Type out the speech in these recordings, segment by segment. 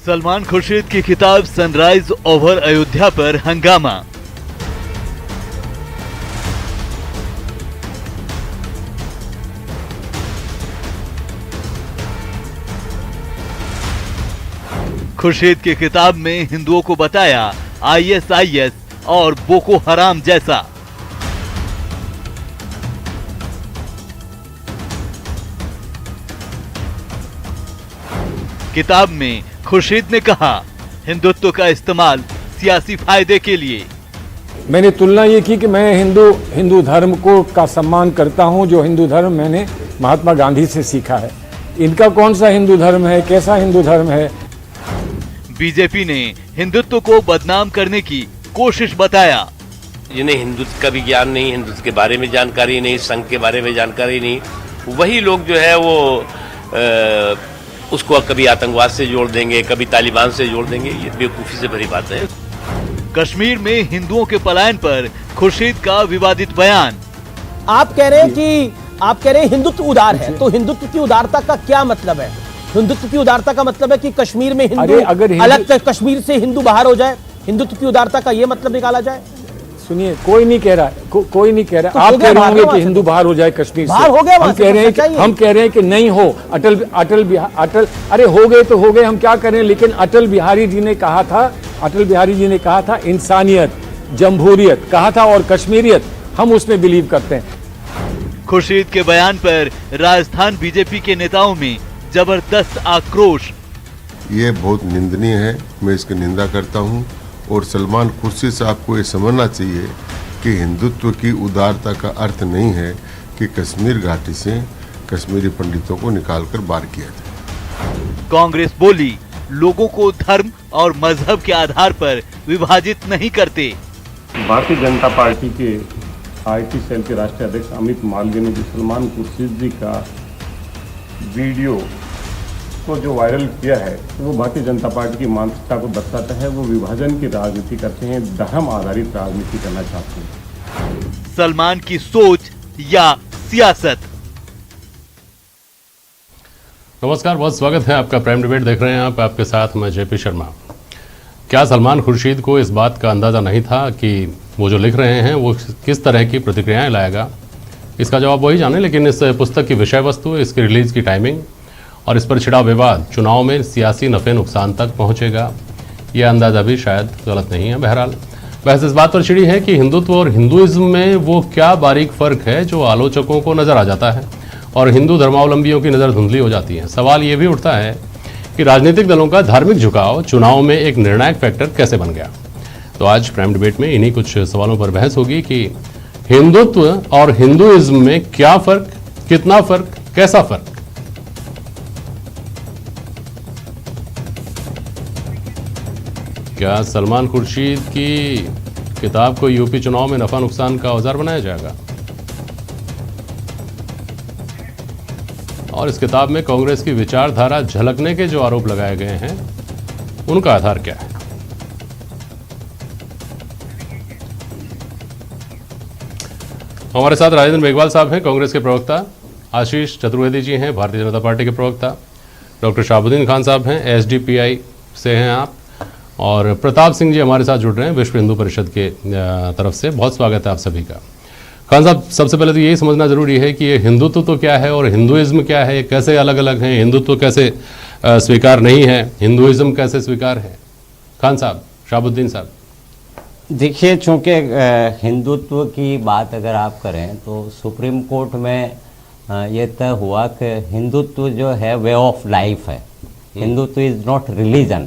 सलमान खुर्शीद की किताब sunrise over Ayodhya पर हंगामा। खुर्शीद की किताब में हिंदुओं को बताया आईएसआईएस और बोको हराम जैसा। किताब में खुर्शीद ने कहा हिंदुत्व का इस्तेमाल सियासी फायदे के लिए। मैंने तुलना ये की कि मैं हिंदू धर्म को का सम्मान करता हूं, जो हिंदू धर्म मैंने महात्मा गांधी से सीखा है। इनका कौन सा हिंदू धर्म है, कैसा हिंदू धर्म है। बीजेपी ने हिंदुत्व को बदनाम करने की कोशिश बताया। जिन्हें हिंदुत्व का भी ज्ञान नहीं, हिंदुत्व के बारे में जानकारी नहीं, संघ के बारे में जानकारी नहीं, वही लोग जो है वो उसको कभी आतंकवाद से जोड़ देंगे, कभी तालिबान से जोड़ देंगे। ये बेवकूफी से भरी बात है। कश्मीर में हिंदुओं के पलायन पर खुर्शीद का विवादित बयान। आप कह रहे हैं हिंदुत्व उदार है, तो हिंदुत्व की उदारता का क्या मतलब है? हिंदुत्व की उदारता का मतलब है कि कश्मीर में हिंदू अलग, कश्मीर से हिंदू बाहर हो जाए। हिंदुत्व की उदारता का ये मतलब निकाला जाए? सुनिए, कोई नहीं कह रहा है, कोई नहीं कह रहा। तो आप कह रहे होंगे कि हिंदू बाहर हो जाए कश्मीर से। हो गया, हम कह रहे हैं कि नहीं हो। अटल अरे हो गए तो हो गए, हम क्या करें। लेकिन अटल बिहारी जी ने कहा था इंसानियत, जमहूरियत कहा था, और कश्मीरियत हम उसमें बिलीव करते हैं। खुर्शीद के बयान पर राजस्थान बीजेपी के नेताओं में जबरदस्त आक्रोश। ये बहुत निंदनीय है, मैं इसकी निंदा करता हूँ। और सलमान खुर्शीद साहब को ये समझना चाहिए कि हिंदुत्व की उदारता का अर्थ नहीं है कि कश्मीर घाटी से कश्मीरी पंडितों को निकालकर बाहर किया जाए। कांग्रेस बोली लोगों को धर्म और मजहब के आधार पर विभाजित नहीं करते। भारतीय जनता पार्टी के आईटी सेल के राष्ट्रीय अध्यक्ष अमित मालवीय ने जो सलमान खुर्शीद जी का वीडियो को जो वायरल किया है, तो वो भारतीय जनता पार्टी की मानसिकता को दर्शाता है। वो विभाजन की राजनीति करते हैं, धर्म आधारित राजनीति करना चाहते हैं। सलमान की सोच या सियासत। नमस्कार, बहुत स्वागत है आपका। प्राइम डिबेट देख रहे हैं आप, आपके साथ मैं जेपी शर्मा। क्या सलमान खुर्शीद को इस बात का अंदाज़ा नहीं था कि वो जो लिख रहे हैं वो किस तरह की प्रतिक्रियाएं लाएगा? इसका जवाब वही जाने। लेकिन इस पुस्तक की विषय वस्तु, इसकी रिलीज़ की टाइमिंग और इस पर छिड़ा विवाद चुनाव में सियासी नफ़े नुकसान तक पहुंचेगा, यह अंदाज़ा भी शायद गलत नहीं है। बहरहाल बहस इस बात पर छिड़ी है कि हिंदुत्व और हिंदुइज्म में वो क्या बारीक फ़र्क है जो आलोचकों को नज़र आ जाता है और हिंदू धर्मावलंबियों की नज़र धुंधली हो जाती है। सवाल ये भी उठता है कि राजनीतिक दलों का धार्मिक झुकाव चुनाव में एक निर्णायक फैक्टर कैसे बन गया। तो आज प्राइम डिबेट में इन्हीं कुछ सवालों पर बहस होगी कि हिंदुत्व और हिंदुइज्म में क्या फ़र्क, कितना फ़र्क, कैसा फ़र्क। क्या सलमान खुर्शीद की किताब को यूपी चुनाव में नफा नुकसान का औजार बनाया जाएगा? और इस किताब में कांग्रेस की विचारधारा झलकने के जो आरोप लगाए गए हैं उनका आधार क्या है? हमारे साथ राजेंद्र मेघवाल साहब हैं, कांग्रेस के प्रवक्ता। आशीष चतुर्वेदी जी हैं, भारतीय जनता पार्टी के प्रवक्ता। डॉक्टर शाहबुद्दीन खान साहब हैं, एसडीपीआई से हैं आप। और प्रताप सिंह जी हमारे साथ जुड़ रहे हैं विश्व हिंदू परिषद के तरफ से। बहुत स्वागत है आप सभी का। खान साहब, सबसे पहले तो यही समझना जरूरी है कि ये हिंदुत्व तो क्या है और हिंदुइज्म क्या है, कैसे अलग अलग हैं। हिंदुत्व कैसे स्वीकार नहीं है, हिंदुइज्म कैसे स्वीकार है? खान साहब, शाहबुद्दीन साहब। देखिए, चूंकि हिंदुत्व की बात अगर आप करें तो सुप्रीम कोर्ट में ये तय हुआ कि हिंदुत्व जो है वे ऑफ लाइफ है, हिंदुत्व इज नॉट रिलीजन।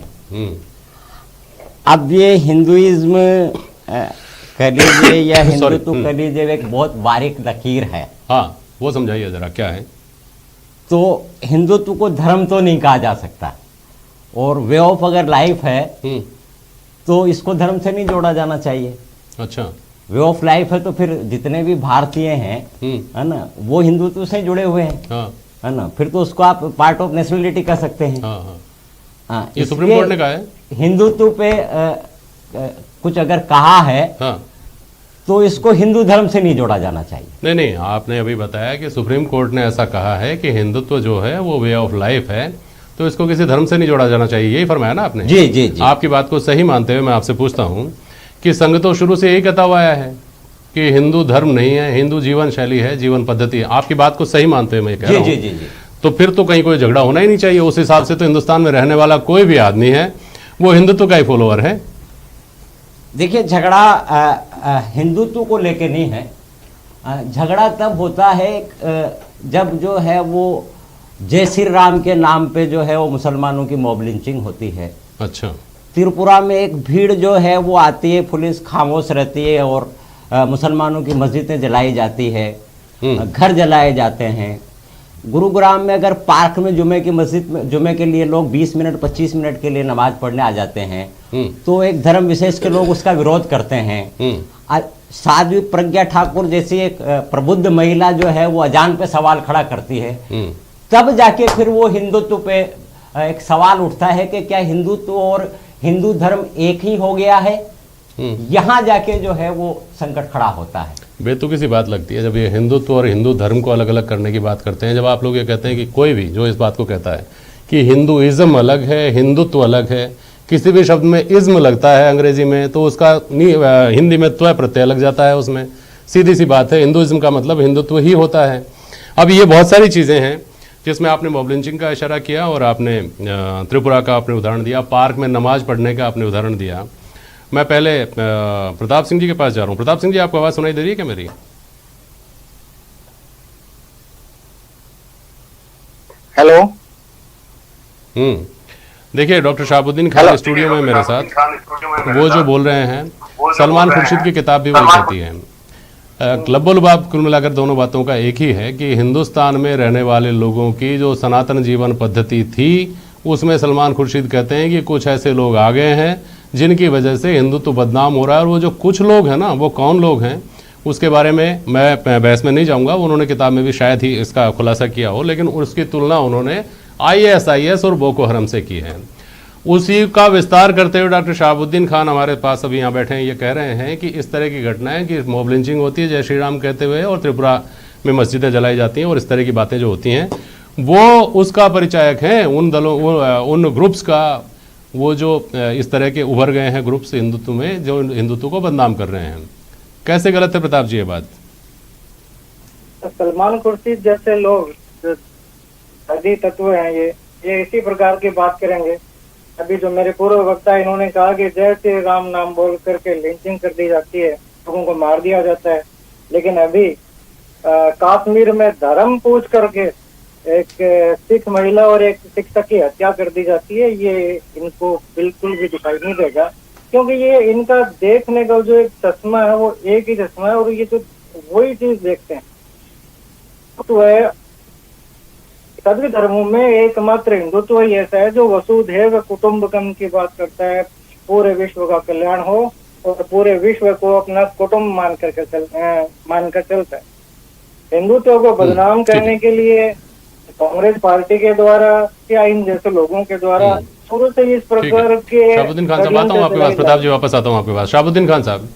अब ये हिंदुइज्म कह लीजिए या हिंदुत्व कह लीजिए, एक बहुत बारीक लकीर है। हाँ, वो समझाइए जरा क्या है। तो हिंदुत्व को धर्म तो नहीं कहा जा सकता, और वे ऑफ अगर लाइफ है तो इसको धर्म से नहीं जोड़ा जाना चाहिए। अच्छा, वे ऑफ लाइफ है तो फिर जितने भी भारतीय हैं, है ना, वो हिंदुत्व से जुड़े हुए हैं। हाँ, है ना, फिर तो उसको आप पार्ट ऑफ नेशनलिटी कर सकते हैं। हाँ, हाँ। हाँ, ये सुप्रीम कोर्ट ने कहा है। हिंदुत्व पे कुछ अगर कहा है, हाँ, तो इसको हिंदू धर्म से नहीं जोड़ा जाना चाहिए। नहीं, आपने अभी बताया कि सुप्रीम कोर्ट ने ऐसा कहा है कि हिंदुत्व जो है वो वे ऑफ लाइफ है, तो इसको किसी धर्म से नहीं जोड़ा जाना चाहिए, यही फरमाया ना आपने? जी जी जी। आपकी बात को सही मानते हुए मैं आपसे पूछता हूँ कि संघ तो शुरू से यही कहता हुआ आया है कि हिंदू धर्म नहीं है, हिंदू जीवन शैली है, जीवन पद्धति है। आपकी बात को सही मानते हुए मैं कह रहा हूँ, जी जी जी। तो फिर तो कहीं कोई झगड़ा होना ही नहीं चाहिए। उस हिसाब से तो हिंदुस्तान में रहने वाला कोई भी आदमी है वो हिंदुत्व का ही फॉलोअर है। देखिए, झगड़ा हिंदुत्व को लेके नहीं है। झगड़ा तब होता है जब जो है वो जय श्री राम के नाम पे जो है वो मुसलमानों की मॉब लिंचिंग होती है। अच्छा। त्रिपुरा में एक भीड़ जो है वो आती है, पुलिस खामोश रहती है और मुसलमानों की मस्जिदें जलाई जाती है, घर जलाए जाते हैं। गुरुग्राम में अगर पार्क में जुमे की मस्जिद में जुमे के लिए लोग 20 मिनट 25 मिनट के लिए नमाज पढ़ने आ जाते हैं, तो एक धर्म विशेष के लोग उसका विरोध करते हैं। साध्वी प्रज्ञा ठाकुर जैसी एक प्रबुद्ध महिला जो है वो अजान पे सवाल खड़ा करती है, तब जाके फिर वो हिंदुत्व पे एक सवाल उठता है कि क्या हिंदुत्व और हिंदू धर्म एक ही हो गया है। यहाँ जाके जो है वो संकट खड़ा होता है। बेतुकी सी बात लगती है जब ये हिंदुत्व और हिंदू धर्म को अलग अलग करने की बात करते हैं। जब आप लोग ये कहते हैं कि कोई भी जो इस बात को कहता है कि हिंदुइज्म अलग है, हिंदुत्व अलग है, किसी भी शब्द में इज्म लगता है अंग्रेजी में तो उसका हिंदी में त्व प्रत्यय लग जाता है उसमें। सीधी सी बात है, हिंदुइज्म का मतलब हिंदुत्व ही होता है। अब ये बहुत सारी चीज़ें हैं जिसमें आपने मॉब लिंचिंग का इशारा किया और आपने त्रिपुरा का आपने उदाहरण दिया, पार्क में नमाज पढ़ने का आपने उदाहरण दिया। मैं पहले प्रताप सिंह जी के पास जा रहा हूँ। प्रताप सिंह जी, आपको आवाज़ सुनाई दे रही है क्या मेरी? हेलो। देखिए, डॉक्टर शहाबुद्दीन खान स्टूडियो में मेरे साथ, वो जो बोल रहे हैं सलमान खुर्शीद की किताब भी वही कहती है। लब्बो-लुबाब कुल मिलाकर दोनों बातों का एक ही है कि हिंदुस्तान में रहने वाले लोगों की जो सनातन जीवन पद्धति थी उसमें सलमान खुर्शीद कहते हैं कि कुछ ऐसे लोग आ गए हैं जिनकी वजह से हिंदुत्व बदनाम हो रहा है। और वो जो कुछ लोग हैं ना, वो कौन लोग हैं उसके बारे में मैं बहस में नहीं जाऊंगा। उन्होंने किताब में भी शायद ही इसका खुलासा किया हो, लेकिन उसकी तुलना उन्होंने ISIS और बोको हरम से की है। उसी का विस्तार करते हुए डॉक्टर शहाबुद्दीन खान हमारे पास अभी यहाँ बैठे हैं, ये कह रहे हैं कि इस तरह की घटनाएं कि मॉब लिंचिंग होती है जय श्री राम कहते हुए और त्रिपुरा में मस्जिदें जलाई जाती हैं और इस तरह की बातें जो होती हैं वो उसका परिचायक हैं उन दलों उन ग्रुप्स का, वो जो इस तरह के उभर गए हैं ग्रुप्स हिंदुत्व में जो हिंदुत्व को बदनाम कर रहे हैं। कैसे गलत है प्रताप जी ये बात? सलमान खुर्शीद जैसे लोग जो तत्व हैं ये इसी प्रकार की बात करेंगे। अभी जो मेरे पूर्व वक्ता इन्होंने कहा कि जय श्री राम नाम बोल करके लिंचिंग कर दी जाती है, लोगों को मार दिया जाता है, लेकिन अभी कश्मीर में धर्म पूछ करके एक सिख महिला और एक शिक्षक की हत्या कर दी जाती है। ये इनको बिल्कुल भी दिखाई नहीं देगा, क्योंकि ये इनका देखने का जो एक चश्मा है वो एक ही चश्मा है और ये जो वही चीज देखते हैं तो है। सभी धर्मों में एकमात्र हिंदुत्व ही ऐसा है जो वसुधैव कुटुंबकम की बात करता है, पूरे विश्व का कल्याण हो और पूरे विश्व को अपना कुटुंब मानकर चलता है। हिंदुत्व को बदनाम करने के लिए कांग्रेस पार्टी के द्वारा या इन जैसे लोगों के द्वारा शुरू से इस प्रकार के। शहाबुद्दीन खान साहब, आता हूँ आपके पास। प्रताप जी वापस आता हूँ आपके पास। शहाबुद्दीन खान साहब,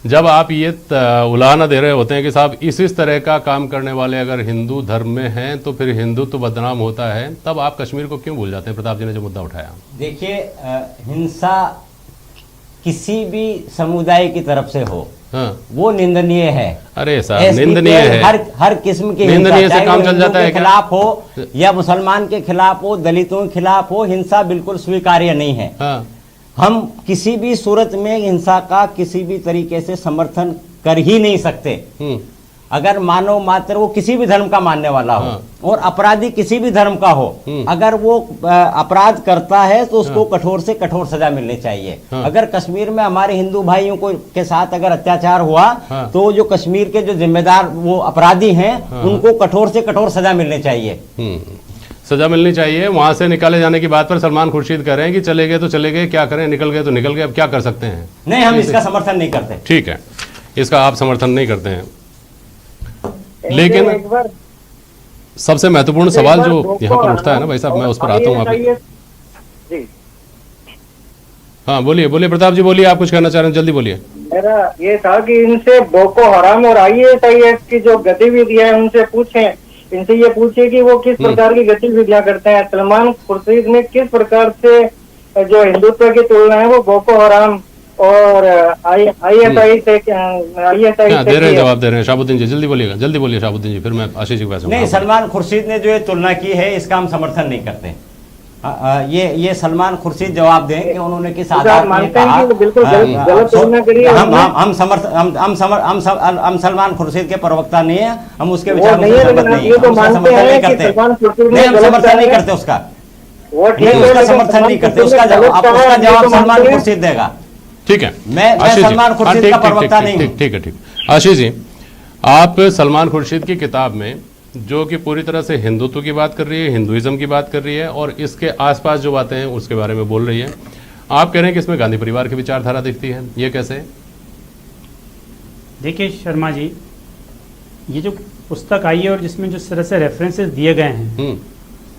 जब आप ये उलाहना दे रहे होते हैं कि साहब इस तरह का काम करने वाले अगर हिंदू धर्म में हैं तो फिर हिंदुत्व बदनाम होता है, तब आप कश्मीर को क्यों भूल जाते हैं? प्रताप जी ने जो मुद्दा उठाया, देखिए, हिंसा किसी भी समुदाय की तरफ से हो वो निंदनीय है। अरे साहब, निंदनीय है। हर किस्म की निंदनीय से काम चल जाता है। खिलाफ हो या मुसलमान के खिलाफ हो, दलितों के खिलाफ हो, हिंसा बिल्कुल स्वीकार्य नहीं है। हम किसी भी सूरत में हिंसा का किसी भी तरीके से समर्थन कर ही नहीं सकते। अगर मानव मात्र वो किसी भी धर्म का मानने वाला हो और अपराधी किसी भी धर्म का हो, अगर वो अपराध करता है तो उसको कठोर से कठोर सजा मिलनी चाहिए। अगर कश्मीर में हमारे हिंदू भाइयों को के साथ अगर अत्याचार हुआ तो जो कश्मीर के जो जिम्मेदार वो अपराधी हैं उनको कठोर से कठोर सजा मिलनी चाहिए। सजा मिलनी चाहिए। वहां से निकाले जाने की बात पर सलमान खुर्शीद कह रहे हैं कि चले गए तो चले गए, क्या करें, निकल गए तो निकल गए, अब क्या कर सकते हैं। नहीं, हम इसका समर्थन नहीं करते। ठीक है, इसका आप समर्थन नहीं करते हैं, लेकिन सबसे महत्वपूर्ण सवाल जो यहाँ पर उठता है ना भाई साहब, मैं उस पर आता हूँ। आप हाँ बोलिए बोलिए प्रताप जी, बोलिए, आप कुछ कहना चाह रहे हैं, जल्दी बोलिए। मेरा ये था कि इनसे बोको हराम और ISIS की जो गतिविधियां है उनसे पूछें इनसे ये पूछिए कि वो किस प्रकार की गतिविधियां करते हैं। सलमान खुर्शीद ने किस प्रकार से जो हिंदुत्व की तुलना है वो बोको हराम और ISI से दे रहे हैं, जवाब दे रहे हैं। शाहबुद्दीन जी जल्दी बोलिएगा, जल्दी बोलिए शाहबुद्दीन जी, फिर मैं आशीष जी के पास। नहीं, सलमान खुर्शीद ने जो ये तुलना की है इसका हम समर्थन नहीं करते। ये सलमान खुर्शीद जवाब दें कि उन्होंने किस आधार पर कहा। हम सलमान खुर्शीद के प्रवक्ता नहीं है, हम उसके विचार में समर्थन नहीं करते, हम समर्थन नहीं करते उसका, उसका समर्थन नहीं करते। उसका जवाब सलमान खुर्शीद देगा। ठीक है, मैं सलमान खुर्शीद का प्रवक्ता नहीं हूं। ठीक है। आशीष जी, आप सलमान खुर्शीद की किताब में जो कि पूरी तरह से हिंदुत्व की बात कर रही है, हिंदुइज्म की बात कर रही है और इसके आसपास जो बातें हैं उसके बारे में बोल रही है, आप कह रहे हैं कि इसमें गांधी परिवार की विचारधारा दिखती है, ये कैसे? देखिए शर्मा जी, ये जो पुस्तक आई है और जिसमें जिस तरह से रेफरेंसेस दिए गए हैं,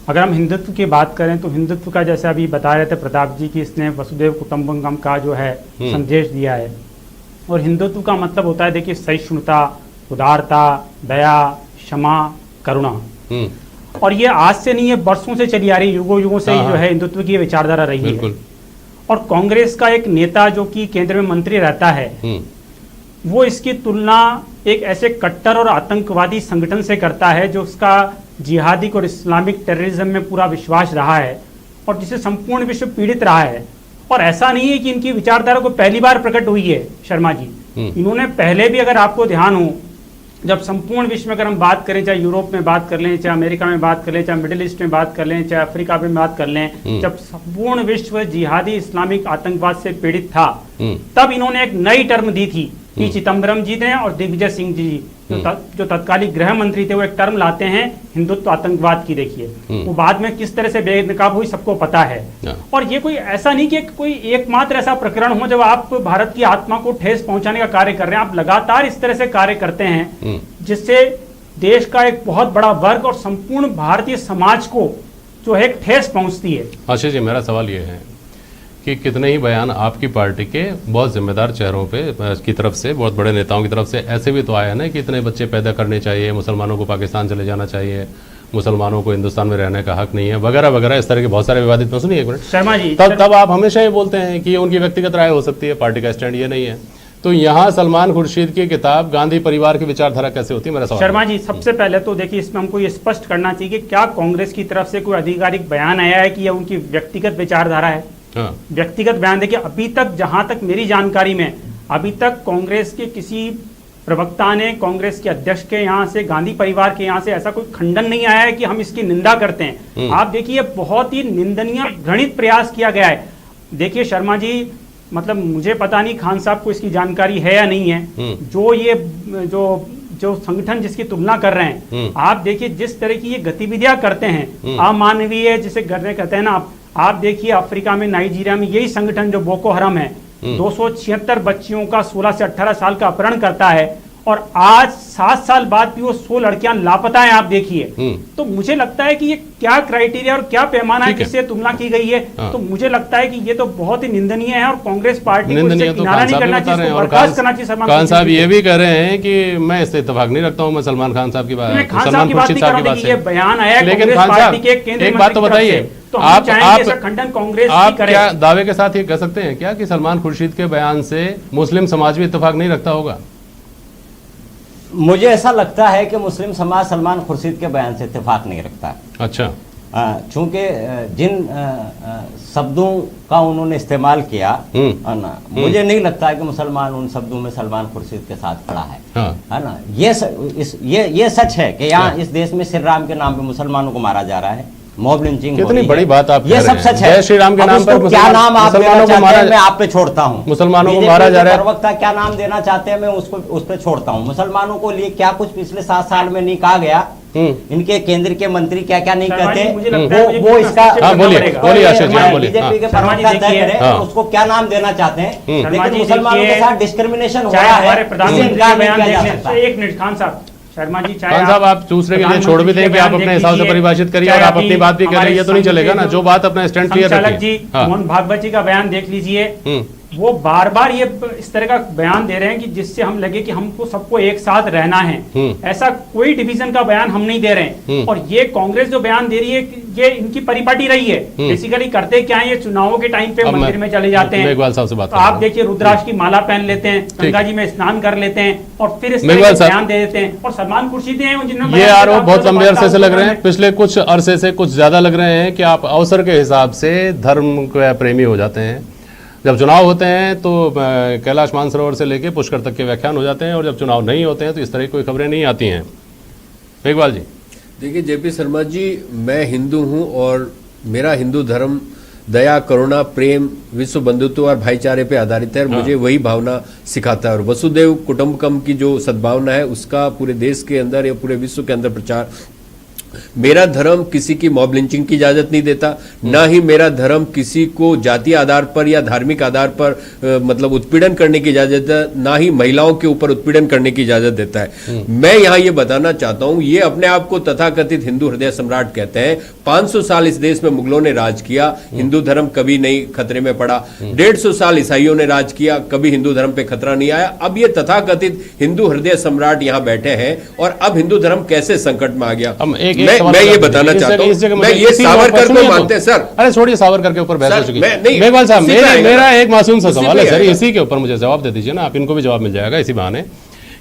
अगर हम हिंदुत्व की बात करें तो हिंदुत्व का जैसे अभी बता रहे थे प्रताप जी की, इसने वसुदेव कुटुंबकम का जो है संदेश दिया है। और हिंदुत्व का मतलब होता है देखिए सहिष्णुता, उदारता, दया, क्षमा, करुणा। और ये आज से नहीं है, बरसों से चली आ रही, युगों युगों से जो है हिंदुत्व की विचारधारा रही है। और कांग्रेस का एक नेता जो कि केंद्र में मंत्री रहता है, वो इसकी तुलना एक ऐसे कट्टर और आतंकवादी संगठन से करता है जो उसका जिहादी और इस्लामिक टेररिज्म में पूरा विश्वास रहा है और जिसे संपूर्ण विश्व पीड़ित रहा है। और ऐसा नहीं है कि इनकी विचारधारा को पहली बार प्रकट हुई है शर्मा जी, इन्होंने पहले भी, अगर आपको ध्यान हो, जब संपूर्ण विश्व में अगर हम बात करें, चाहे यूरोप में बात कर लें, चाहे अमेरिका में बात कर लें, चाहे मिडिल ईस्ट में बात कर लें, चाहे अफ्रीका में बात कर लें, जब संपूर्ण विश्व जिहादी इस्लामिक आतंकवाद से पीड़ित था, तब इन्होंने एक नई टर्म दी थी। पी चिदम्बरम जी ने और दिग्विजय सिंह जी जो तत्कालीन गृह मंत्री थे, वो एक टर्म लाते हैं हिंदुत्व आतंकवाद की। देखिए वो बाद में किस तरह से बेनकाब हुई सबको पता है। और ये कोई ऐसा नहीं कि कोई एकमात्र ऐसा प्रकरण हो जब आप भारत की आत्मा को ठेस पहुंचाने का कार्य कर रहे हैं। आप लगातार इस तरह से कार्य करते हैं जिससे देश का एक बहुत बड़ा वर्ग और संपूर्ण भारतीय समाज को जो है ठेस पहुंचती है। आशीष जी, मेरा सवाल ये है कि कितने ही बयान आपकी पार्टी के बहुत जिम्मेदार चेहरों पे की तरफ से, बहुत बड़े नेताओं की तरफ से ऐसे भी तो आए हैं ना कि इतने बच्चे पैदा करने चाहिए, मुसलमानों को पाकिस्तान चले जाना चाहिए, मुसलमानों को हिंदुस्तान में रहने का हक नहीं है, वगैरह वगैरह, इस तरह के बहुत सारे विवादित। सुनिए एक मिनट शर्मा जी, तब आप हमेशा ये बोलते हैं कि उनकी व्यक्तिगत राय हो सकती है, पार्टी का स्टैंड ये नहीं है। तो यहाँ सलमान खुर्शीद की किताब गांधी परिवार की विचारधारा कैसे होती है, मेरा सवाल। शर्मा जी, सबसे पहले तो देखिए इसमें हमको ये स्पष्ट करना चाहिए कि क्या कांग्रेस की तरफ से कोई आधिकारिक बयान आया है कि यह उनकी व्यक्तिगत विचारधारा है। व्यक्तिगत बयान देखिए, अभी तक जहां तक मेरी जानकारी में, अभी तक कांग्रेस के किसी प्रवक्ता ने कांग्रेस के अध्यक्ष के यहाँ से, गांधी परिवार के यहाँ से ऐसा कोई खंडन नहीं आया है कि हम इसकी निंदा करते हैं। आप देखिए बहुत ही निंदनीय घृणित प्रयास किया गया है। देखिए शर्मा जी, मतलब मुझे पता नहीं खान साहब को इसकी जानकारी है या नहीं है, जो ये जो संगठन जिसकी तुलना कर रहे हैं, आप देखिए जिस तरह की ये गतिविधियां करते हैं, अमानवीय जिसे करने कहते हैं ना, आप देखिए अफ्रीका में, नाइजीरिया में यही संगठन जो बोको हराम है 276 बच्चियों का 16 से 18 साल का अपहरण करता है और आज 7 साल बाद भी वो 100 लड़कियां लापता हैं। आप देखिए, तो मुझे लगता है कि ये क्या क्राइटेरिया और क्या पैमाना है जिससे तुलना की गई है। तो मुझे लगता है कि ये तो बहुत ही निंदनीय है और कांग्रेस पार्टी को इससे किनारा नहीं करना चाहिए, बर्खास्त करना चाहिए। सलमान खान साहब ये भी कह रहे हैं कि मैं इससे इत्तेफाक नहीं रखता हूँ, मैं सलमान खान साहब की बात, सलमान खुर्शीद साहब की बात से बयान आया। लेकिन खान साहब एक बात तो बताइए, आप क्या दावे के साथ ये कह सकते हैं क्या कि सलमान खुर्शीद के बयान से मुस्लिम समाज भी इत्तेफाक नहीं रखता होगा? मुझे ऐसा लगता है कि मुस्लिम समाज सलमान खुर्शीद के बयान से इत्तेफाक नहीं रखता। अच्छा, चूंकि जिन शब्दों का उन्होंने इस्तेमाल किया, मुझे नहीं लगता कि मुसलमान उन शब्दों में सलमान खुर्शीद के साथ खड़ा है ना। ये सच है कि यहाँ इस देश में श्री राम के नाम पे मुसलमानों को मारा जा रहा है, मॉब लिंचिंग कितनी बड़ी बात आप, ये सब सच है। श्री राम के नाम पर क्या नाम आप देना चाहते हैं मैं आप पे छोड़ता हूँ। मुसलमानों को मारा जा रहा है, प्रवक्ता क्या नाम देना चाहते हैं मैं उसको उस पे छोड़ता हूँ। मुसलमानों को लिए क्या कुछ पिछले 7 साल में नहीं कहा गया, इनके केंद्र के मंत्री क्या क्या नहीं कहते, वो इसका बोलिए आशीष जी, बोलिए बीजेपी के प्रवक्ता तय करें उसको क्या नाम देना चाहते हैं। लेकिन मुसलमानों के साथ डिस्क्रिमिनेशन हो रहा है, एक मिनट खान साहब, शर्मा जी, खान साहब आप दूसरे के लिए छोड़ भी दें कि आप अपने हिसाब से परिभाषित करिए और आप अपनी बात भी करिए, ये तो नहीं चलेगा ना। जो बात अपना स्टैंड क्लियर रखिए। जी मोहन भागवत जी का बयान देख लीजिए, वो बार बार ये इस तरह का बयान दे रहे हैं कि जिससे हम लगे कि हमको सबको एक साथ रहना है। ऐसा कोई डिवीजन का बयान हम नहीं दे रहे हैं। और ये कांग्रेस जो बयान दे रही है ये इनकी परिपाटी रही है। बेसिकली करते क्या है, ये चुनावों के टाइम पे मंदिर में चले जाते हैं, तो आप देखिए रुद्राक्ष की माला पहन लेते हैं, गंगा जी में स्नान कर लेते हैं और फिर इस तरह के बयान दे देते हैं। और सलमान खुर्शीद हैं जिन्होंने ये आरोप बहुत लंबे अरसे से लग रहे हैं, पिछले कुछ अरसे से कुछ ज्यादा लग रहे हैं कि आप अवसर के हिसाब से धर्म के प्रेमी हो जाते हैं। जब चुनाव होते हैं तो कैलाश मानसरोवर से लेके पुष्कर तक के व्याख्यान हो जाते हैं, और जब चुनाव नहीं होते हैं तो इस तरह की कोई खबरें नहीं आती हैं। मेघवाल जी। देखिए जेपी शर्मा जी, मैं हिंदू हूं और मेरा हिंदू धर्म दया, करुणा, प्रेम, विश्व बंधुत्व और भाईचारे पे आधारित है और मुझे वही भावना सिखाता है। और वसुदेव कुटुंबकम की जो सद्भावना है उसका पूरे देश के अंदर या पूरे विश्व के अंदर प्रचार। मेरा धर्म किसी की मॉब लिंचिंग की इजाजत नहीं देता, ना ही मेरा धर्म किसी को जातीय आधार पर या धार्मिक आधार पर मतलब उत्पीड़न करने की इजाजत देता है, ना ही महिलाओं के ऊपर उत्पीड़न करने की इजाजत देता है। मैं यहाँ ये बताना चाहता हूँ, ये अपने आप को तथाकथित हिंदू हृदय सम्राट कहते हैं। 500 साल इस देश में मुगलों ने राज किया, हिंदू धर्म कभी नहीं खतरे में पड़ा। 150 साल ईसाइयों ने राज किया, कभी हिंदू धर्म पे खतरा नहीं आया। अब ये तथाकथित हिंदू हृदय सम्राट यहाँ बैठे हैं और अब हिंदू धर्म कैसे संकट में आ गया। मैं ये बताना चाहता हूं, मैं ये सावरकर को मानते हैं सर। अरे छोड़िए, सावरकर के ऊपर बहस हो चुकी है। मेघवाल साहब, मेरा एक मासूम सा सवाल है सर, इसी के ऊपर मुझे जवाब दे दीजिए ना, आप इनको भी जवाब मिल जाएगा इसी बहाने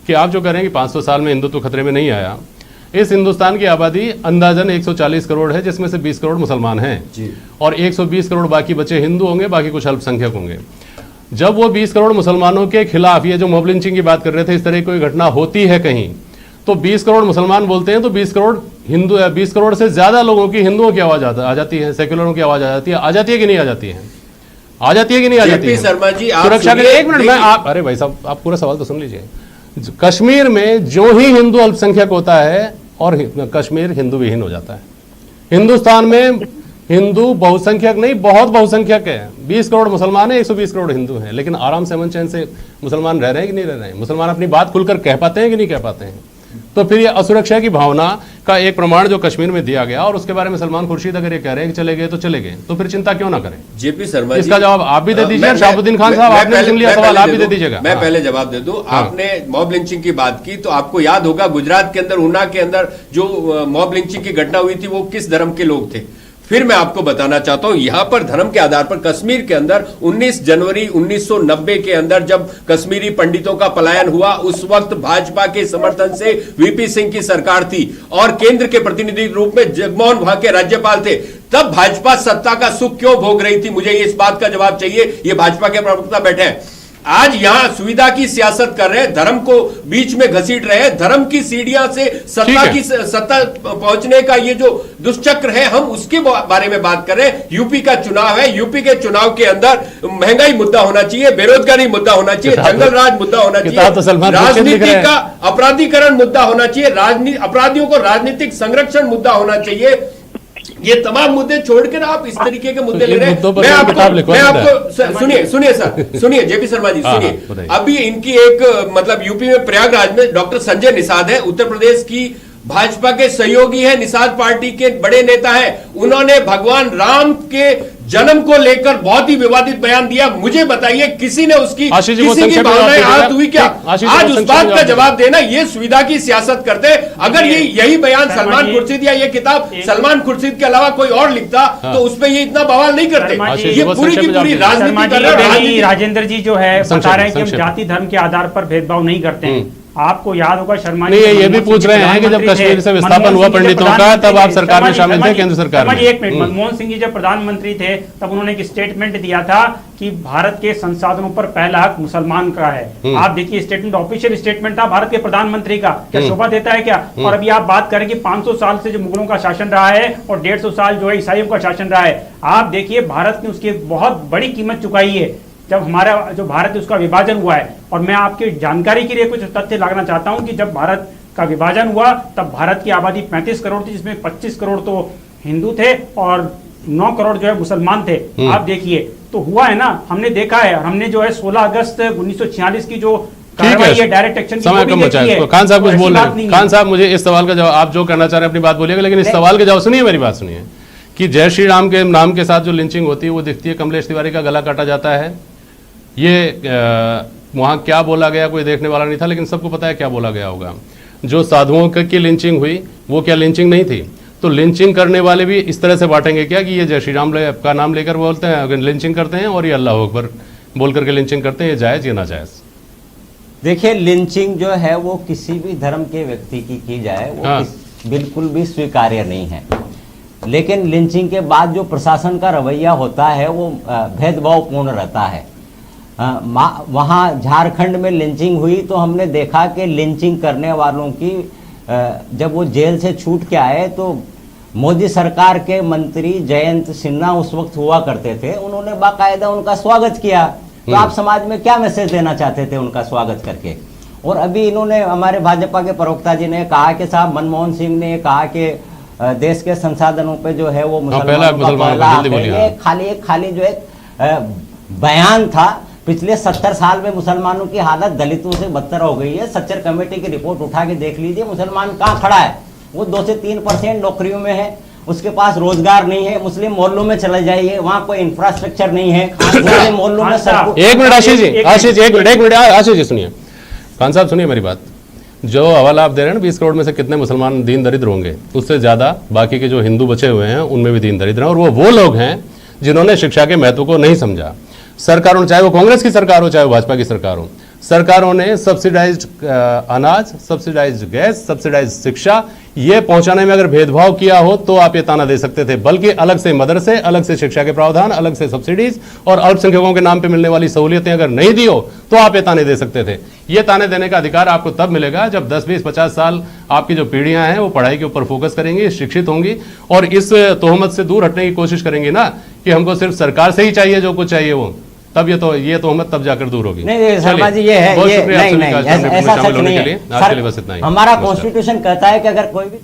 कि आप जो कह रहे हैं कि 500 साल में हिंदुत्व खतरे में नहीं आया। इस हिंदुस्तान की आबादी अंदाजन 140 करोड़ है, जिसमें से 20 करोड़ मुसलमान हैं और 120 करोड़ बाकी बचे हिंदू होंगे, बाकी कुछ अल्पसंख्यक होंगे। जब वो 20 करोड़ मुसलमानों के खिलाफ ये जो मॉब लिंचिंग की बात कर रहे थे, इस तरह की कोई घटना होती है कहीं, तो 20 करोड़ मुसलमान बोलते हैं तो 20 करोड़ हिंदू, 20 करोड़ से ज्यादा लोगों की, हिंदुओं की आवाज आ जाती है, सेक्युलरों की आवाज आ जाती है कि नहीं आ जाती है? आ जाती है कि नहीं आ जाती है? शर्मा जी, सुरक्षा के लिए एक मिनट में आप, अरे भाई साहब आप पूरा सवाल तो सुन लीजिए। कश्मीर में जो ही हिंदू अल्पसंख्यक होता है और कश्मीर हिंदू विहीन हो जाता है। हिंदुस्तान में हिंदू बहुसंख्यक नहीं, बहुत बहुसंख्यक है। 20 करोड़ मुसलमान है, 120 करोड़ हिंदू हैं, लेकिन आराम से अमन चैन से मुसलमान रह रहे हैं कि नहीं रह रहे हैं? मुसलमान अपनी बात खुलकर कह पाते हैं कि नहीं कह पाते हैं? तो फिर ये असुरक्षा की भावना का एक प्रमाण जो कश्मीर में दिया गया, और उसके बारे में सलमान खुर्शीद अगर ये कह रहे हैं कि चले गए तो चले गए, तो फिर चिंता क्यों ना करें? जेपी शर्मा, इसका जवाब आप भी दे दीजिए। शाहबुद्दीन खान साहब, आपने सुन लिया सवाल, आप भी दे दीजिएगा। मैं पहले जवाब दे दूं। आपने मॉब लिंचिंग की बात की तो आपको याद होगा गुजरात के अंदर, ऊना के अंदर जो मॉब लिंचिंग की घटना हुई थी वो किस धर्म के लोग थे? फिर मैं आपको बताना चाहता हूं, यहां पर धर्म के आधार पर कश्मीर के अंदर 19 जनवरी 1990 के अंदर जब कश्मीरी पंडितों का पलायन हुआ, उस वक्त भाजपा के समर्थन से वीपी सिंह की सरकार थी और केंद्र के प्रतिनिधि रूप में जगमोहन वहां के राज्यपाल थे। तब भाजपा सत्ता का सुख क्यों भोग रही थी? मुझे इस बात का जवाब चाहिए। ये भाजपा के प्रवक्ता बैठे हैं, आज यहां सुविधा की सियासत कर रहे हैं, धर्म को बीच में घसीट रहे हैं। धर्म की सीढ़ियां से सत्ता पहुंचने का ये जो दुष्चक्र है, हम उसके बारे में बात कर रहे हैं। यूपी का चुनाव है, यूपी के चुनाव के अंदर महंगाई मुद्दा होना चाहिए, बेरोजगारी मुद्दा होना चाहिए, जंगल राज मुद्दा होना चाहिए, राजनीति का अपराधीकरण मुद्दा होना चाहिए, अपराधियों को राजनीतिक संरक्षण मुद्दा होना चाहिए। ये तमाम मुद्दे छोड़कर आप इस तरीके के मुद्दे ले रहे हैं। मैं आपको सुनिए सर, सुनिए जेपी शर्मा जी, सुनिए। अभी इनकी एक मतलब यूपी में प्रयागराज में डॉक्टर संजय निषाद है, उत्तर प्रदेश की भाजपा के सहयोगी है, निषाद पार्टी के बड़े नेता है। उन्होंने भगवान राम के जन्म को लेकर बहुत ही विवादित बयान दिया। मुझे बताइए, किसी ने उसकी किसी की भावनाएं आहत हुई क्या? आज उस बात का जवाब देना, ये सुविधा की सियासत करते। अगर ये यही बयान सलमान खुर्शीद या ये किताब सलमान खुर्शीद के अलावा कोई और लिखता तो उस पर ये इतना बवाल नहीं करते। ये पूरी की पूरी राजनीति कर रहे हैं। राजेंद्र जी जो है बता रहे हैं कि हम जाति धर्म के आधार पर भेदभाव नहीं करते हैं। आपको याद होगा शर्मा जी ये भी पूछ रहे हैं कि जब कश्मीर से विस्थापन हुआ पंडितों का, तब आप सरकार में शामिल थे, केंद्र सरकार में? एक मिनट, मनमोहन सिंह जी जब प्रधानमंत्री थे तब उन्होंने एक स्टेटमेंट दिया था कि भारत के संसाधनों पर पहला हक मुसलमान का है। आप देखिए स्टेटमेंट, ऑफिशियल स्टेटमेंट था भारत के प्रधानमंत्री का। क्या शोभा देता है क्या? और अभी आप बात करें कि 500 साल से जो मुगलों का शासन रहा है और 150 साल जो है ईसाइयों का शासन रहा है, आप देखिए भारत ने उसकी बहुत बड़ी कीमत चुकाई है जब हमारा जो भारत है उसका विभाजन हुआ है। और मैं आपकी जानकारी के लिए कुछ तथ्य लाना चाहता हूं कि जब भारत का विभाजन हुआ तब भारत की आबादी 35 करोड़ थी, जिसमें 25 करोड़ तो हिंदू थे और 9 करोड़ जो है मुसलमान थे। आप देखिए तो हुआ है ना, हमने देखा है। हमने जो है 16 अगस्त 1946 की जो कार्रवाई है डायरेक्ट एक्शन, समय कम बचा है। खान साहब कुछ बोल रहे हैं। खान साहब, मुझे इस सवाल का जवाब, आप जो करना चाह रहे हैं अपनी बात बोलिएगा, लेकिन इस सवाल का जवाब सुनिए, मेरी बात सुनिए कि जय श्री राम के नाम के साथ जो लिंचिंग होती है वो दिखती है, कमलेश तिवारी का गला काटा जाता है, ये वहाँ क्या बोला गया कोई देखने वाला नहीं था, लेकिन सबको पता है क्या बोला गया होगा। जो साधुओं की लिंचिंग हुई वो क्या लिंचिंग नहीं थी? तो लिंचिंग करने वाले भी इस तरह से बांटेंगे क्या कि ये जय श्री राम का नाम लेकर बोलते हैं, अगर लिंचिंग करते हैं, और ये अल्लाह अकबर बोल करके लिंचिंग करते हैं, ये जायज़ या नाजायज़? देखिए, लिंचिंग जो है वो किसी भी धर्म के व्यक्ति की जाए वो बिल्कुल भी स्वीकार्य नहीं है। लेकिन लिंचिंग के बाद जो प्रशासन का रवैया होता है वो भेदभावपूर्ण रहता है। वहाँ झारखंड में लिंचिंग हुई तो हमने देखा कि लिंचिंग करने वालों की जब वो जेल से छूट के आए तो मोदी सरकार के मंत्री जयंत सिन्हा उस वक्त हुआ करते थे, उन्होंने बाकायदा उनका स्वागत किया। तो आप समाज में क्या मैसेज देना चाहते थे उनका स्वागत करके? और अभी इन्होंने, हमारे भाजपा के प्रवक्ता जी ने कहा कि साहब मनमोहन सिंह ने कहा कि देश के संसाधनों पे जो है वो खाली जो एक बयान था। पिछले 70 साल में मुसलमानों की हालत दलितों से बदतर हो गई है। सच्चर कमेटी की रिपोर्ट उठा के देख लीजिए, मुसलमान कहाँ खड़ा है? वो 2 से 3% नौकरियों में है, उसके पास रोजगार नहीं है। मुस्लिम मोहल्लों में चले जाइए, वहाँ कोई इंफ्रास्ट्रक्चर नहीं है। मुस्लिम मोहल्लों में एक मिनट आशीष जी सुनिए, खान साहब सुनिए मेरी बात। जो हवाला आप दे रहे हैं ना 20 करोड़ में से कितने मुसलमान दीन दरिद्र होंगे? उससे ज्यादा बाकी के जो हिंदू बचे हुए हैं उनमें भी दीन दरिद्र हैं, और वो लोग हैं जिन्होंने शिक्षा के महत्व को नहीं समझा। सरकारों, चाहे वो कांग्रेस की सरकार हो चाहे वो भाजपा की सरकार हो, सरकारों ने सब्सिडाइज्ड अनाज, सब्सिडाइज्ड गैस, सब्सिडाइज्ड शिक्षा ये पहुंचाने में अगर भेदभाव किया हो तो आप ये ताना दे सकते थे। बल्कि अलग से मदरसे, अलग से शिक्षा के प्रावधान, अलग से सब्सिडीज और अल्पसंख्यकों के नाम पे मिलने वाली सहूलियतें अगर नहीं दी हो तो आप ये ताने दे सकते थे। ये ताने देने का अधिकार आपको तब मिलेगा जब 10, 20, 50 साल आपकी जो पीढ़ियां हैं वो पढ़ाई के ऊपर फोकस करेंगी, शिक्षित होंगी और इस तोहमत से दूर हटने की कोशिश करेंगे ना कि हमको सिर्फ सरकार से ही चाहिए जो कुछ चाहिए वो, तब ये तोहमत तब जाकर दूर होगी। नहीं शर्मा जी, ये है, ये नहीं, ऐसा सच नहीं है। आज के लिए बस इतना ही। हमारा कॉन्स्टिट्यूशन कहता है कि अगर कोई भी